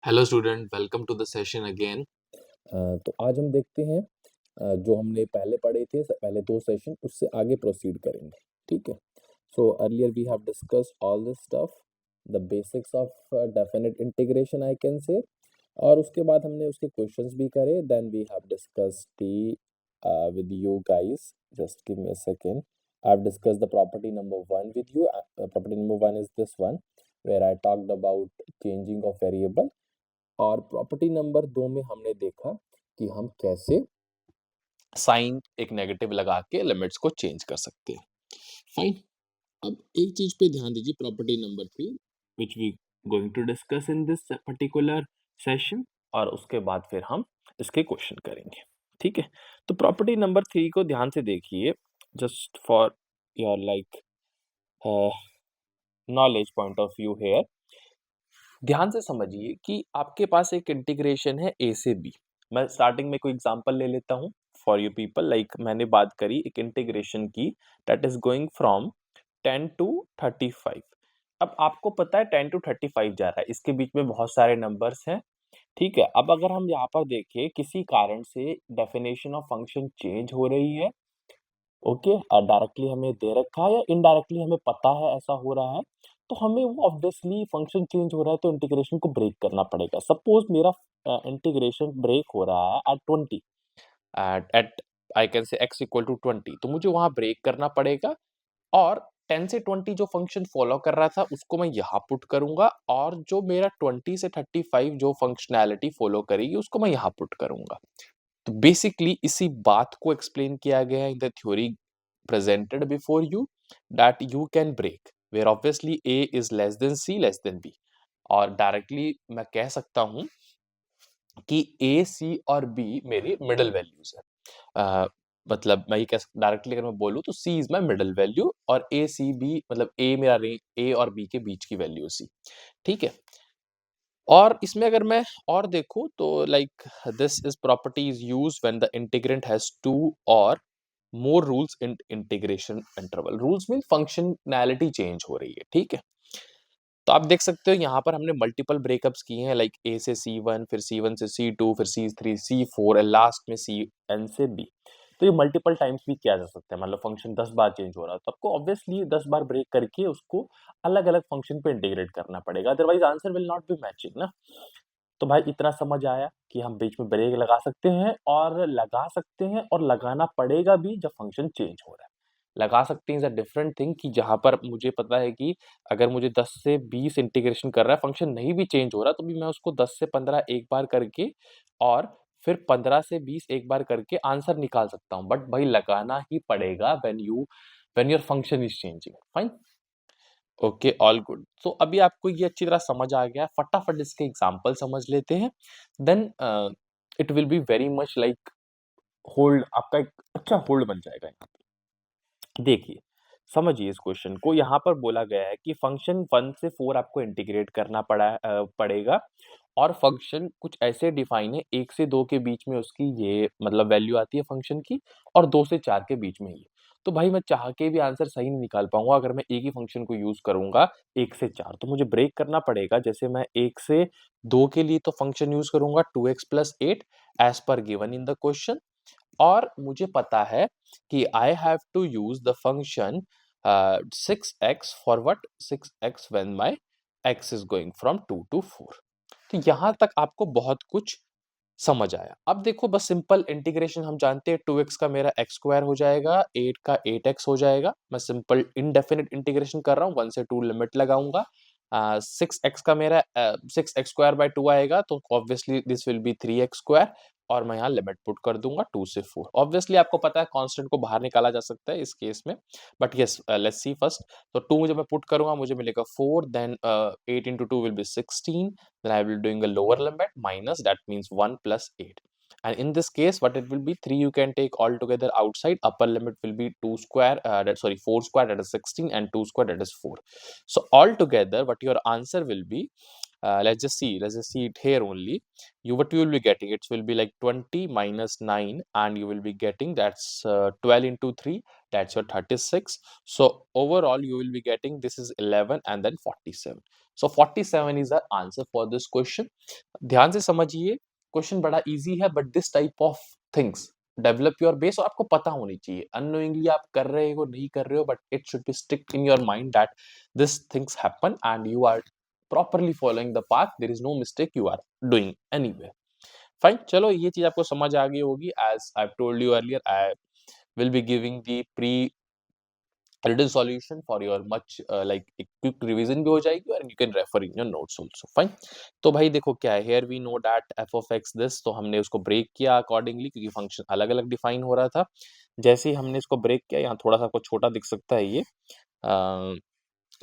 Hello student, welcome to the session again. तो आज हम देखते हैं जो हमने पहले पढ़े थे पहले दो सेशन उससे आगे प्रोसीड करेंगे। ठीक है। So earlier we have discussed all this stuff, the basics of definite integration I can say. और उसके बाद हमने उसके क्वेश्चंस भी करे। Then we have discussed the with you guys, just give me a second. I have discussed the property number 1 with you. Property number 1 is this one where I talked about changing of variable. और property number 2 में हमने देखा कि हम कैसे sign एक negative लगा के लिमिट्स को चेंज कर सकते हैं। फाइन। अब एक चीज पे ध्यान दीजिए, property number 3 which we going to discuss in this particular session, और उसके बाद फिर हम इसके क्वेश्चन करेंगे। ठीक है। तो प्रॉपर्टी नंबर 3 को ध्यान से देखिए, just for your like knowledge point of view here. ध्यान से समझिए कि आपके पास एक इंटीग्रेशन है ए से बी। मैं स्टार्टिंग में कोई एग्जांपल ले लेता हूँ फॉर यू पीपल। लाइक मैंने बात करी एक इंटीग्रेशन की, that is going from 10 to 35। अब आपको पता है 10 टू 35 जा रहा है, इसके बीच में बहुत सारे नंबर्स हैं। ठीक है। अब अगर हम यहाँ पर देखें किसी कारण से डेफिनेशन ऑफ फंक्शन चेंज हो रही है, ओके, डायरेक्टली हमें दे रखा है या इनडायरेक्टली हमें पता है ऐसा हो रहा है, तो हमें वो ऑब्वियसली फंक्शन चेंज हो रहा है तो इंटीग्रेशन को ब्रेक करना पड़ेगा। सपोज मेरा इंटीग्रेशन ब्रेक हो रहा है at 20, at I can say x equal to 20, तो मुझे वहां ब्रेक करना पड़ेगा। और 10 से 20 जो फंक्शन फॉलो कर रहा था उसको मैं यहाँ पुट करूंगा, और जो मेरा 20 से 35 जो फंक्शनैलिटी फॉलो करेगी उसको मैं यहाँ पुट करूंगा। तो बेसिकली इसी बात को एक्सप्लेन किया गया है in the theory presented before you, that you can break where obviously a is less than c less than b। और डायरेक्टली मैं कह सकता हूं कि a c और b मेरी मिडिल वैल्यूज है। मतलब मैं ये कह डायरेक्टली अगर मैं बोलूं तो c is my middle value, और a c b मतलब a मेरा रेंज a और b के बीच की वैल्यू c। ठीक है। और इसमें अगर मैं और देखूं तो like this is property is used when the integrand has to और more rules in integration interval. Rules mean functionality change हो रही है। ठीक है। तो आप देख सकते हो यहाँ पर हमने मल्टीपल ब्रेकअप्स किए हैं, लाइक ए से C1, फिर C1 से C2, फिर C3 C4 और लास्ट में Cn से B। तो ये मल्टीपल टाइम्स भी किया जा सकता है, मतलब फंक्शन 10 बार चेंज हो रहा है तो आपको ऑब्वियसली 10 बार ब्रेक करके उसको अलग अलग फंक्शन पे इंटीग्रेट करना पड़ेगा, otherwise answer will not be matching ना। तो भाई इतना समझ आया कि हम बीच में ब्रेक लगा सकते हैं और लगाना पड़ेगा भी जब फंक्शन चेंज हो रहा है। लगा सकते हैं इज अ डिफरेंट थिंग, कि जहां पर मुझे पता है कि अगर मुझे 10 से 20 इंटीग्रेशन कर रहा है, फंक्शन नहीं भी चेंज हो रहा, तो भी मैं उसको 10 से 15 एक बार करके और फिर 15 से 20 एक बार करके आंसर निकाल सकता हूँ। बट भाई लगाना ही पड़ेगा when your function is changing. Fine. Okay, all good. तो अभी आपको ये अच्छी तरह समझ आ गया, फटाफट इसके एग्जांपल समझ लेते हैं। Then it will be very much like hold, आपका एक अच्छा होल्ड बन जाएगा यहाँ पे। देखिए, समझिए इस क्वेश्चन को। यहाँ पर बोला गया है कि फंक्शन 1 से 4 आपको इंटीग्रेट करना पड़ेगा, और फंक्शन कुछ ऐसे डिफाइन है 1 से 2 के बीच में उसकी ये मतलब वैल्यू आती है फंक्शन की, और 2 से 4 के बीच में ही। तो भाई मैं चाह के भी आंसर सही नहीं निकाल पाऊंगा अगर मैं एक ही फंक्शन को यूज करूंगा 1 से 4, तो मुझे ब्रेक करना पड़ेगा। जैसे मैं 1 से 2 के लिए तो फंक्शन यूज करूंगा 2x plus 8 as per given in the question, और मुझे पता है कि I have to use the function 6x for what 6x when my x is going from 2 to 4। तो यहां तक आपको बहुत कुछ समझ आया। अब देखो बस सिंपल इंटीग्रेशन हम जानते हैं, 2x का मेरा x स्क्वायर हो जाएगा, 8 का 8x हो जाएगा। मैं सिंपल इनडेफिनिट इंटीग्रेशन कर रहा हूँ, 1 से 2 लिमिट लगाऊंगा। 6x का मेरा 6x स्क्वायर बाय 2 आएगा, तो obviously this will be 3x square, और मैं यहाँ लिमिट पुट कर दूंगा 2 से 4। ऑब्वियसली आपको पता है कांस्टेंट को बाहर निकाला जा सकता है इस केस में, but yes let's see first. तो 2 जब मैं पुट करूंगा मुझे मिलेगा 4, then 8 into 2 will be 16, then I will doing a lower limit minus, that means 1 plus 8. And in this case, what it will be, 3 you can take all together outside, upper limit will be 2 square, sorry 4 square, that is 16, and 2 square, that is 4. So all together what your answer will be, let's just see it here only. What you will be getting, it will be like 20 minus 9, and you will be getting that's 12 into 3, that's your 36. So overall you will be getting this is 11 and then 47. So 47 is our answer for this question. ध्यान से समझिए, question बड़ा easy है, but this type of things develop your base, और आपको पता होनी चाहिए। अननोइंगली आप कर रहे हो, नहीं कर रहे हो, but it should be stick in your mind that this things happen and you are properly following the path, there is no mistake you are doing anywhere. Fine, चलो ये चीज आपको समझ आ गई होगी. As I've told you earlier, I will be giving the written solution for your much like एक quick revision भी हो जाएगी, and you can refer in your notes also. Fine. तो भाई देखो क्या है, here we know that f of x this, तो हमने उसको ब्रेक किया accordingly क्योंकि फंक्शन अलग अलग डिफाइन हो रहा था. जैसे ही हमने इसको ब्रेक किया, यहाँ थोड़ा सा आपको छोटा दिख सकता है ये,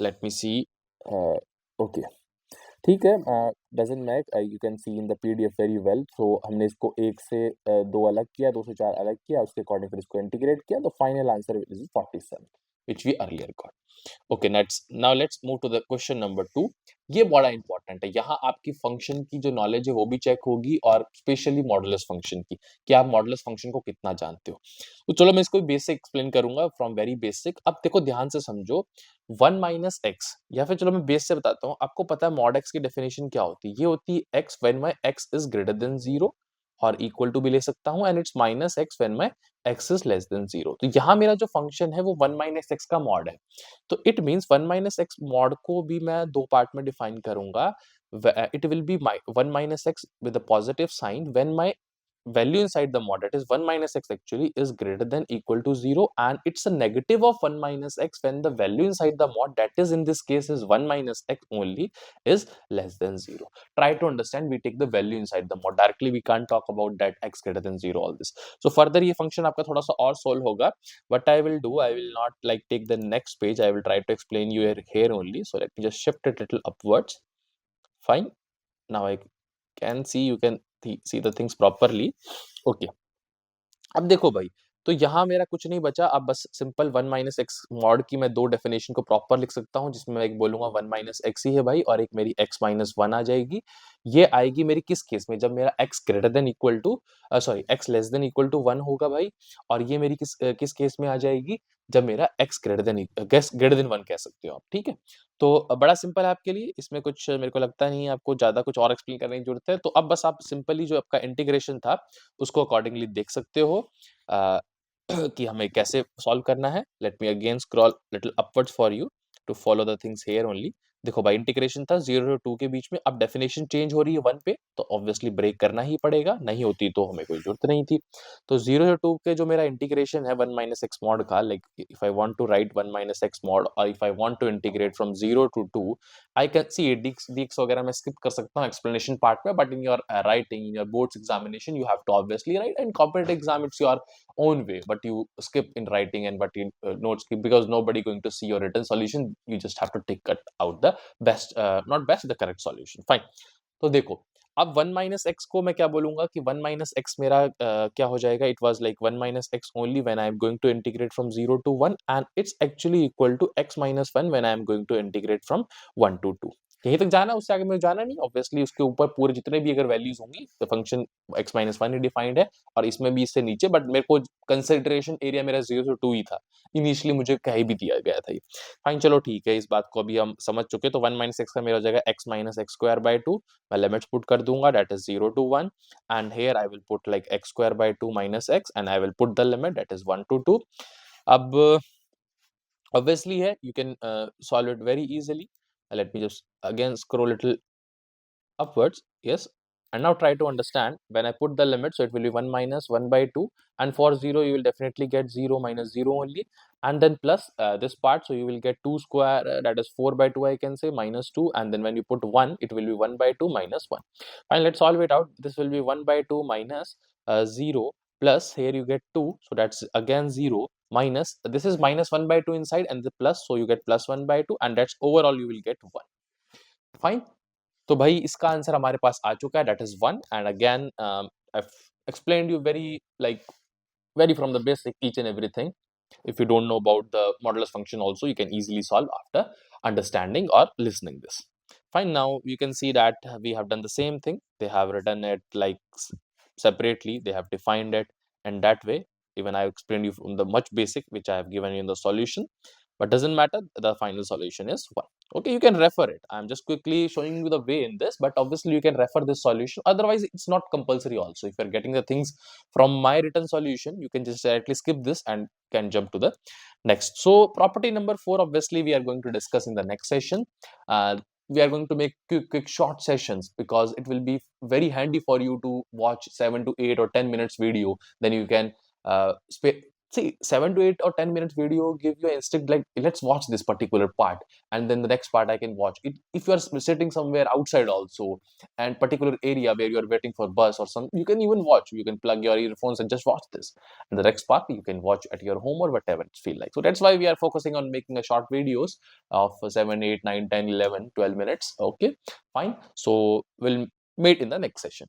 लेट मी सी, ओके ठीक है, doesn't matter, you can see in the PDF very well. So हमने इसको 1 से 2 अलग किया, 2 से 4 अलग किया, उसके अकॉर्डिंग फिर इसको इंटीग्रेट किया, तो final answer is 47 which we earlier got. Okay, let's move to the question number 2. ये बड़ा इंपॉर्टेंट है, यहाँ आपकी फंक्शन की जो नॉलेज है वो भी चेक होगी, और स्पेशली मॉडुलस फंक्शन की, कि आप मॉडुलस फंक्शन को कितना जानते हो. तो चलो मैं इसको बेसिक एक्सप्लेन करूंगा फ्रॉम वेरी बेसिक. अब देखो ध्यान से समझो, 1 माइनस एक्स, या फिर चलो मैं बेस से बताता हूँ. आपको पता है मॉड एक्स की डेफिनेशन क्या होती है? ये होती है x when my ex is greater than 0 और इक्वल टू भी ले सकता हूँ, and it's minus x when my ex is less than 0. तो यहाँ मेरा जो फंक्शन है वो 1 माइनस एक्स का मॉड है. तो it means 1 minus x mod को भी मैं दो पार्ट में डिफाइन करूंगा. It will be 1 minus x with a positive sign when my value inside the mod, that is 1 minus x actually, is greater than equal to 0, and it's a negative of 1 minus x when the value inside the mod, that is in this case is 1 minus x only, is less than 0. Try to understand, we take the value inside the mod directly, we can't talk about that x greater than 0 all this. So further ये function आपका थोड़ा सा और solve होगा. What I will do, I will not like take the next page, I will try to explain you here only. So let me just shift it little upwards. Fine, now I can see, you can see the things properly. Okay, अब देखो भाई, तो यहाँ मेरा कुछ नहीं बचा, अब बस सिंपल 1 माइनस एक्स मॉड की मैं दो डेफिनेशन को प्रॉपर लिख सकता हूँ, जिसमें मैं एक बोलूंगा 1 माइनस एक्स ही है भाई, और एक मेरी x माइनस 1 आ जाएगी. ये आएगी मेरी किस केस में? जब मेरा x greater than equal to sorry x less than equal to 1 होगा भाई. और ये मेरी किस केस में आ जाएगी? जब मेरा x ग्रेटर देन 1 कह सकते हो आप. ठीक है, तो बड़ा सिंपल है आपके लिए, इसमें कुछ मेरे को लगता नहीं आपको ज्यादा कुछ और एक्सप्लेन करने की जरूरत है. तो अब बस आप सिंपली जो आपका इंटीग्रेशन था उसको अकॉर्डिंगली देख सकते हो कि हमें कैसे सॉल्व करना है. Let me again scroll little upwards for you to follow the things here only. देखो भाई, इंटीग्रेशन था 0 से 2 के बीच में, अब डेफिनेशन चेंज हो रही है 1 पे, तो ऑब्वियसली ब्रेक करना ही पड़ेगा, नहीं होती तो हमें कोई जरूरत नहीं थी. तो 0 से 2 के जो मेरा इंटीग्रेशन है 1 माइनस एक्स मॉड का, like if I want to write 1 minus x mod, और if I want to integrate from 0 to 2, I can see dx वगैरह मैं स्किप कर सकता हूँ एक्सप्लेनेशन पार्ट में, but in your writing, in your boards examination, you have to obviously write, and competitive exam it's your own way, but you skip in writing and but you note skip, because nobody going to see your written solution. You just have to take out the best, not best, the correct solution. Fine. तो देखो, अब 1 minus x को मैं क्या बोलूंगा कि 1 minus x मेरा क्या हो जाएगा? It was like 1 minus x only when I am going to integrate from 0 to 1, and it's actually equal to x minus 1 when I am going to integrate from 1 to 2. यहीं तक जाना, उससे आगे मुझे जाना नहीं. ऑब्वियसली उसके ऊपर पूरे जितने भी अगर वैल्यूज होंगी, तो फंक्शन x माइनस 1 ही डिफाइंड है, और इसमें भी इससे नीचे, बट मेरे को कंसिडरेशन एरिया मेरा 0 से 2 ही था इनिशियली, मुझे कहीं भी दिया गया था ये. फाइन, चलो ठीक है, इस बात को अभी हम समझ चुके. तो 1 माइनस एक्स का मेरा हो जाएगा x minus x square by 2. मैं लिमिट्स पुट कर दूंगा, that is 0 to 1, and here I will put like x square by 2 minus x, and I will put the limit, that is 1 to 2. अब obviously है, you can solve it very easily. Let me just again scroll little upwards. Yes, and now try to understand, when I put the limit, so it will be 1 minus 1 by 2, and for 0 you will definitely get 0 minus 0 only, and then plus this part, so you will get 2 square, that is 4 by 2, I can say, minus 2, and then when you put 1, it will be 1 by 2 minus 1. Fine, let's solve it out. This will be 1 by 2 minus 0, plus here you get 2, so that's again 0, minus, this is minus 1 by 2 inside, and the plus, so you get plus 1 by 2, and that's overall you will get 1. Fine. तो भाई इसका answer हमारे पास आ चुका है, that is 1. And again, I've explained you very from the basic, each and everything. If you don't know about the modulus function also, you can easily solve after understanding or listening this. Fine, now you can see that we have done the same thing. They have written it like separately, they have defined it, and that way, even I explained you from the much basic, which I have given you in the solution, but doesn't matter, the final solution is 1. Okay, you can refer it. I'm just quickly showing you the way in this, but obviously you can refer this solution. Otherwise, it's not compulsory also. If you're getting the things from my written solution, you can just directly skip this and can jump to the next. So property number 4, obviously we are going to discuss in the next session. We are going to make quick short sessions because it will be very handy for you to watch 7 to 8 or 10 minutes video. Then you can see 7 to 8 or 10 minutes video give you an instinct like let's watch this particular part, and then the next part I can watch it. If you are sitting somewhere outside also and particular area where you are waiting for bus or some, you can even watch, you can plug your earphones and just watch this, and the next part you can watch at your home or whatever it feel like. So that's why we are focusing on making a short videos of 7, 8, 9, 10, 11, 12 minutes. Okay, fine. So we'll meet in the next session.